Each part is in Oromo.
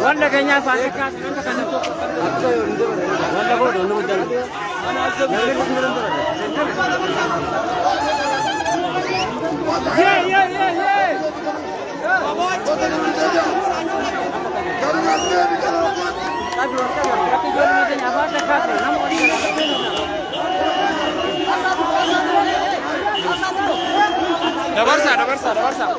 Wanda kanya fatika nanta kana wanda bodo no dal da Barça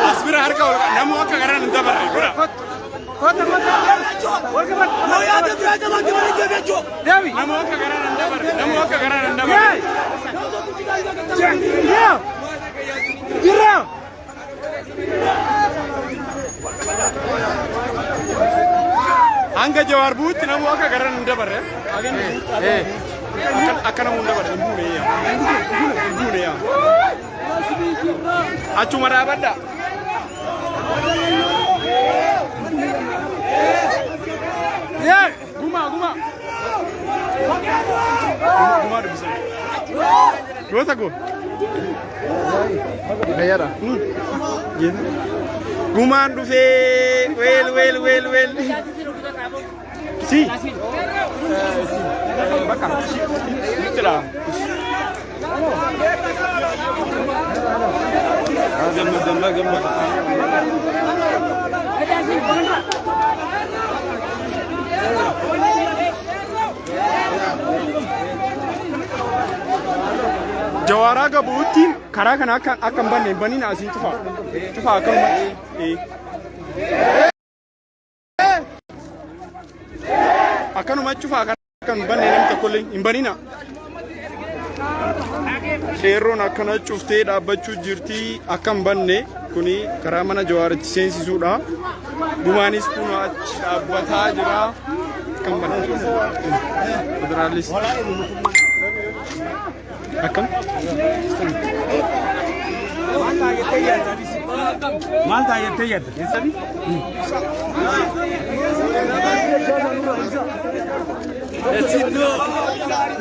Aspira harka namu akka garan ndabare gura kota no ya de ya de ma de becho devi namu akka garan ndabare ya gira anga jawar but namu akka garan ndabare akana mu ndabare mbune ya Acuma rabada. Ya, guma. Guma ada bisa. Dua taku. Nayara. Guma dufe, well. Si. Bakar. Itulah. Gambar. Jawara gabuutti karaa kana akka hin banne baniin asiin cufa akkanuma akkanuma cufa akka hin banne namni tokkollee hin banina. Qeerroon akkana cuftee dhaabbachuu jirti akka hin banne kuni karaa mana Jawaaritti seensisuudha. Gumaanis kun achi dhaabbataa jira akka hin banne. Federaalis akkam maal taayettee yaadda eessabi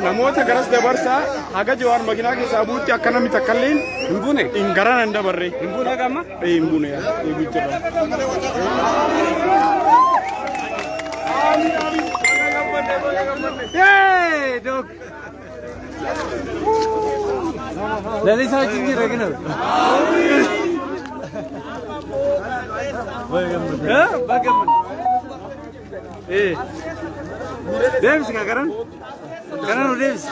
namoota garas dabarsaa haga Jawaar makiinaa keessaa buutti akka namni takkalleen hin bune hin garan hin dabarre hin bune gamma hin bune dok Lali sakin ni regina. Bagaimana? Dems nggak karan? Karan Dems.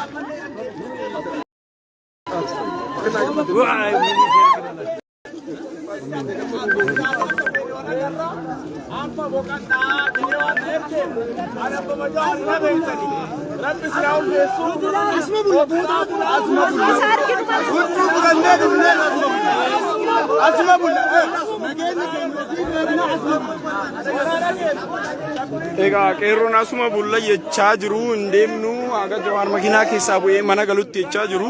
Wah, apa bukan tak? Jawab nanti. Ada pemajaan nanti tadi. Rabbi siraul Yesus. Asma bulan. Asma bulan. Asma bulan. Ega qeerroon asuma bulla jechaa jiru hin deemnu haga Jawaar makiinaa keessaa bu'ee mana galutti jechaa jiru.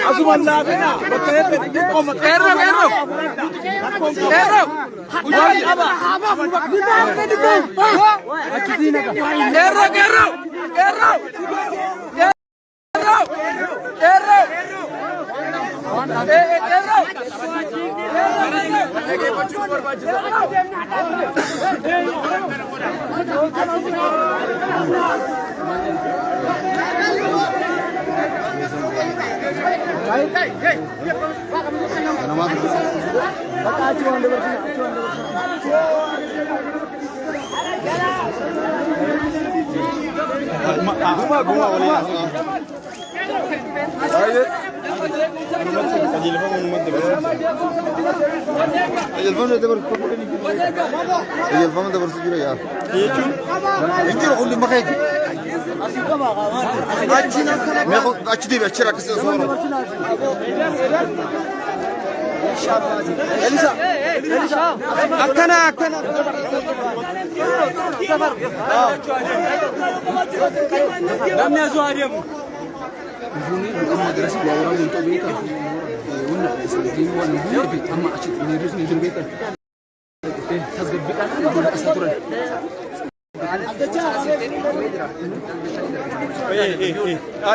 Asuma laafina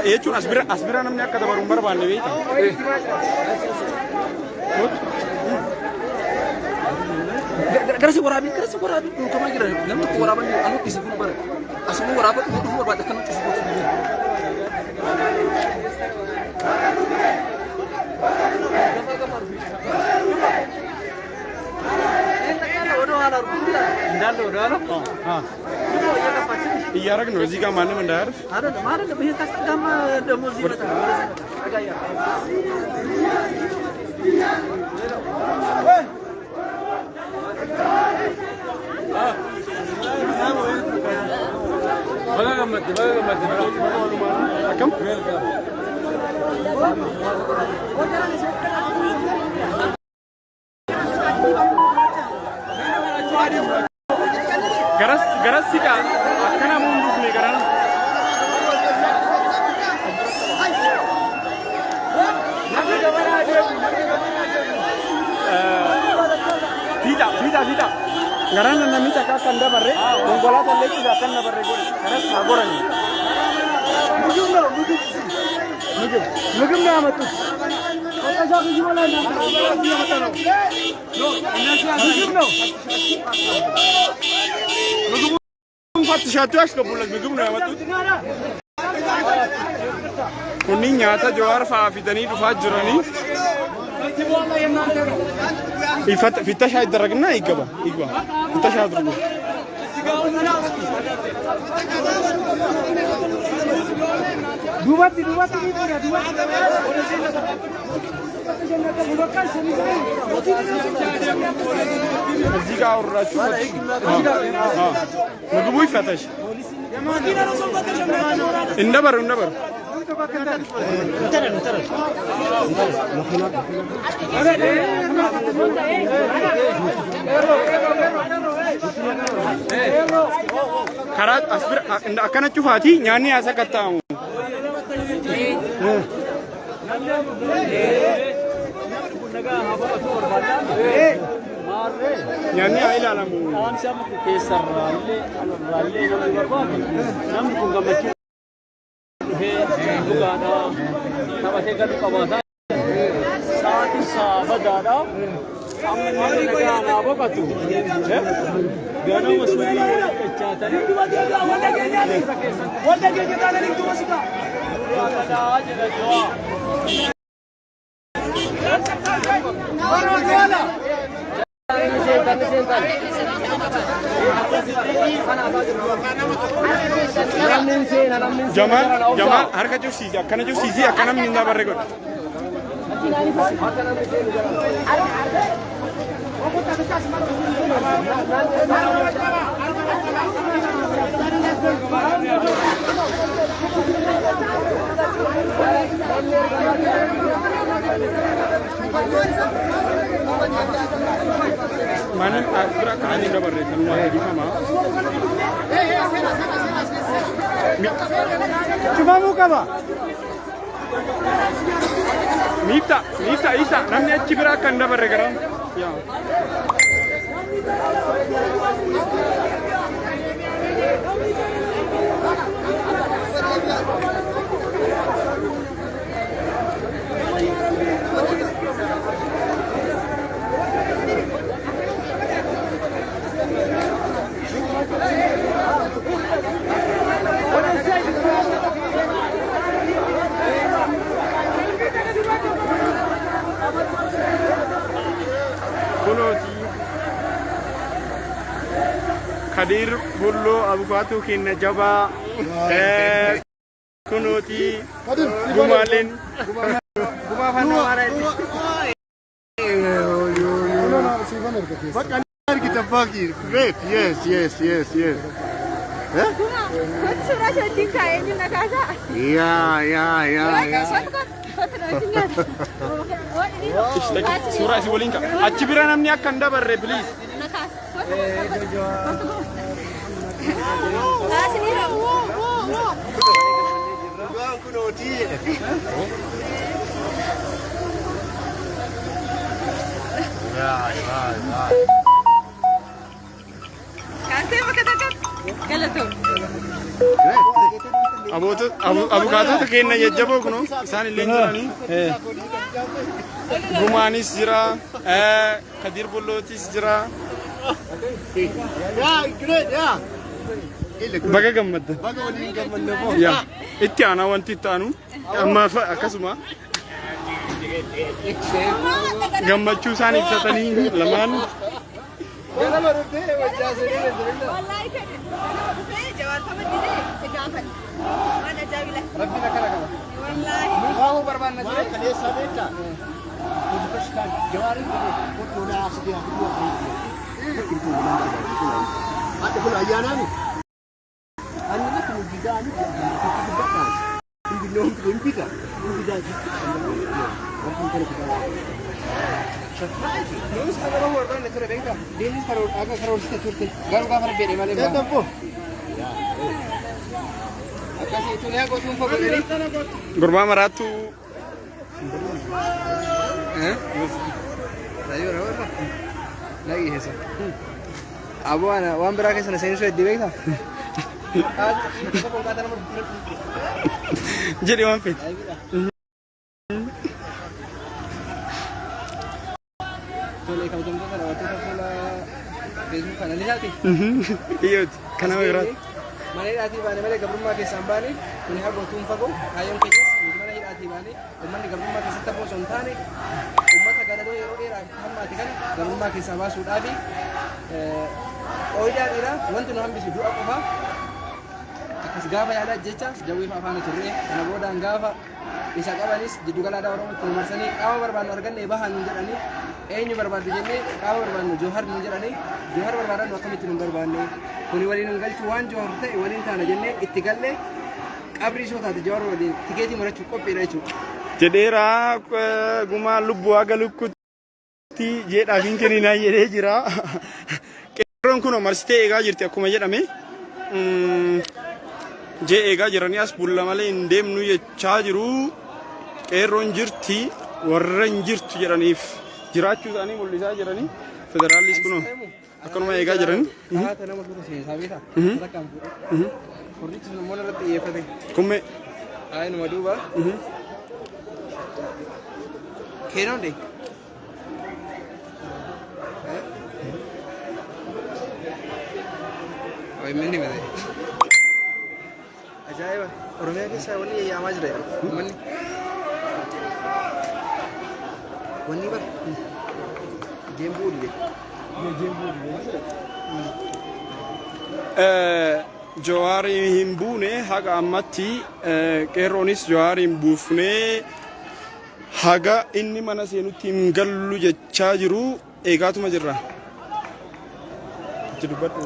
jechuun asbira namni akka dabaru hin barbaanne beekta. Garasi waraabin dhuunfamaa jira namni waraaban anu dhisa kun bara asuma waraaban dhuunfa barbaada kan nuti suutu jira. Iya rag nozi ka mana mandar? Ada lebih kasar gama demozi betul. Akam? Garas sih kan? Karena mundur nih kan? Tidak. Karena nanti kita akan dapat re, menggolat lagi kita akan dapat re gol. Karena sagoran. Mungkin nggak betul. Kata saya gimana nih? Fatishatu as kabulas mungkin nggak betul. Kuning nyata Jawaar fa'afidani dufat jurani. Fita shahid daragna igba. Fita shahid daragna. Dubatti ni pura dubatti. እዚህ ጋር አወራችሁ ምግቡ ይፈተሽ እንደበር karaa asbir akkana cufaati nyaanni asa qaxxaamu nyaanni haa ilaalamu Jamal harka cufsiisi akkana cufsiisi akkana mindaa barre godha. Mana asbira kana mindaa barre tanuma edifama. Cuma muka ba? Mifta isa namni achi bira kan dabarre garan. Ya. Kadir bullo abukatu kinna jaba kunoti gumalin gumafana mara kita pagi great yes surah si boleh enggak aci bira namni akan dabarre please Abukatu kenna jajjabo kuno isaan illee jirani gumaanis jira kadir bullootis jira baga gammadda ya itti aanaa wanti itti aanu amma akkasuma gammachuu isaan ibsatanii lamaan Gurbaa maraatu Abu ana wan bira ke sana sensu eddi beekta jadi wan fit tole kau jumpa kana waktu pula Facebook kana lihat iya kana berat mana hidhati baane malee gabrummaa keessaan baane kuni hagoo tuunfagoo kaayyoon keenyas mana hidhati baane uummanni gabrummaa keessatti hafoo osoo hin taane uummata galadoo yeroo dheeraa hammaate kana gabrummaa keessaa baasuudhaafi ooyidaadhiira wanti nu hambisu du'a qofa akkas gaafa yaadaa jecha jawwii fa afaan turre kana boodaan gaafa isa qabanis jiddu galaadaa Oromootti nu marsanii qaama barbaannu arganne bahaa nuun jedhanii eenyu barbaaddu jennee qaama barbaannu Jawhar nuun jedhanii Jawhar barbaadannu akkamitti nuun barbaanne kuni waliin nu galchu waan Jawhar ta'e waliin taana jennee itti galle qabrii ishoo taate Jawhar waliin tikeetii murachuuf qophiidha jechuudha. Jedheera gumaa lubbuu haga lukkutti jedhaaf hin kenninaa jedhee jira. Qeerroon kun marsitee eegaa jirti akkuma jedhame. Jee eegaa jiranii as bulla malee hin deemnu jechaa jiru. Qeerroon jirti warra hin jirtu jedhaniif jiraachuu isaanii mul'isaa jiranii. Federaalis kun akkanuma eegaa jiranii. Haata nama dura seensaa beekaa? Takkaan fuudhee. Hordichi namoonni irratti xiyyeeffate. Kumme. Numa duuba. Keenon dee. Manni mate. Ajaa'iba! Oromiyaa keessaa wanni yaa'amaa jira manni. Wanni bara. Jeembuullee. Jawhar hin buune haga ammatti qeerroonis Jawhar hin buufne haga inni mana seenutti hin gallu jechaa jiru eegaatuma jirra. Itti dubbadhu.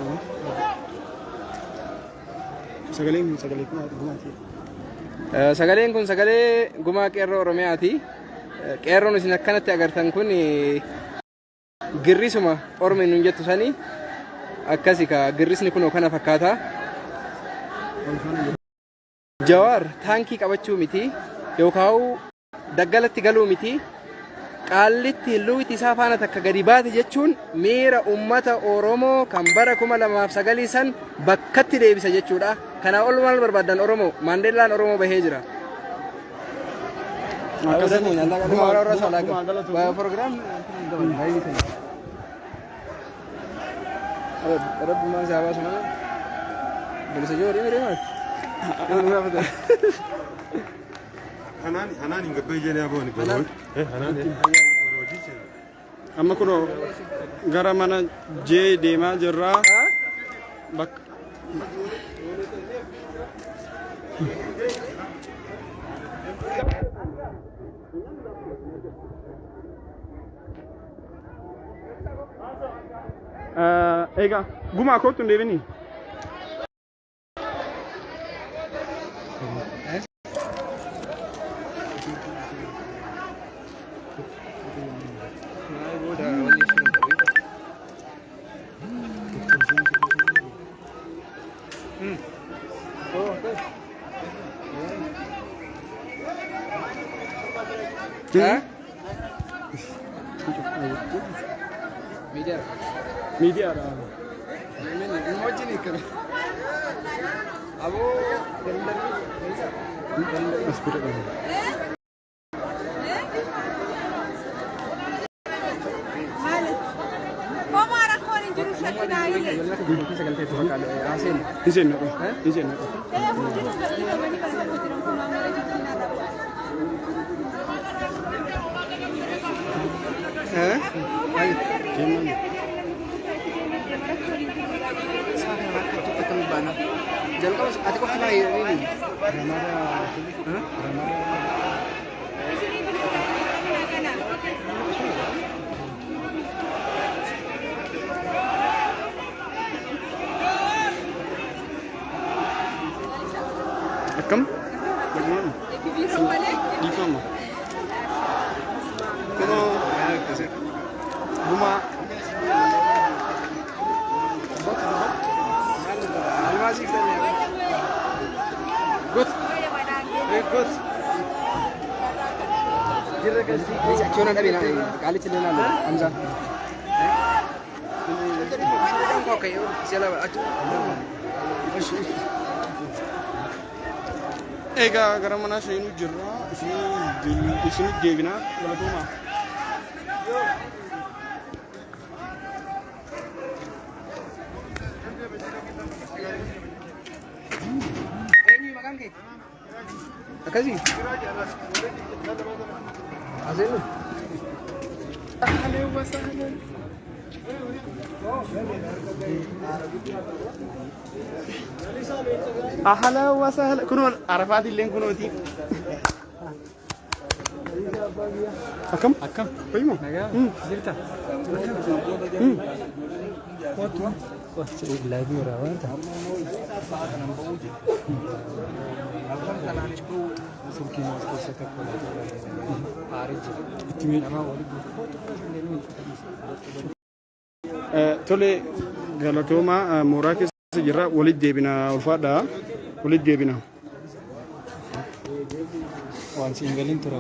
Sagaleen kun sagalee gumaa qeerroo Oromiyaati. Qeerroon isin akkanatti agartan kun girrisuma Oromiin nun jettu sanii akkasi ka girrisni kun kana fakkaata. Jawhar taankii qabachuu miti yookaan daggalatti galuu miti. Qaallitti luuti isaa faana takka gadi baate jechuun miira uummata Oromoo kan bara 2009 san bakkatti deebisa jechuudha. Kana ol maal barbaadan Oromoo Maandeellaan Oromoo bahee jira. Akkasuma nyaata kan warra salaaqa. Program Rabbi maa saabaa sana. Bilisa joori miree Hanan hin gabbee jedhee aboon Hanan. Amma kun gara mana jee deemaa jirra. Bakka. Egaa gumaa kootu hin deebinii? Media ada. Emoji nih kan. Abo Jalan kau, ati kau kena ini. Akam? Bagaimana? Di mana? Kalau rumah good. Good. Kira kasi cuma ada bina kali cendela lo, Hamzah. Kau kayak siapa aja. Egaa gara mana seenu jirra isin deebina galatuma. Akasi. Azilu. Ahlan wa sahlan. أهلا وسهلا كنوا عرفات اللين كنوتي أكم قيمة جبتها تولي galatooma mooraa keessa jirra walitti deebina ulfaadha walitti deebina waan siin galiin tura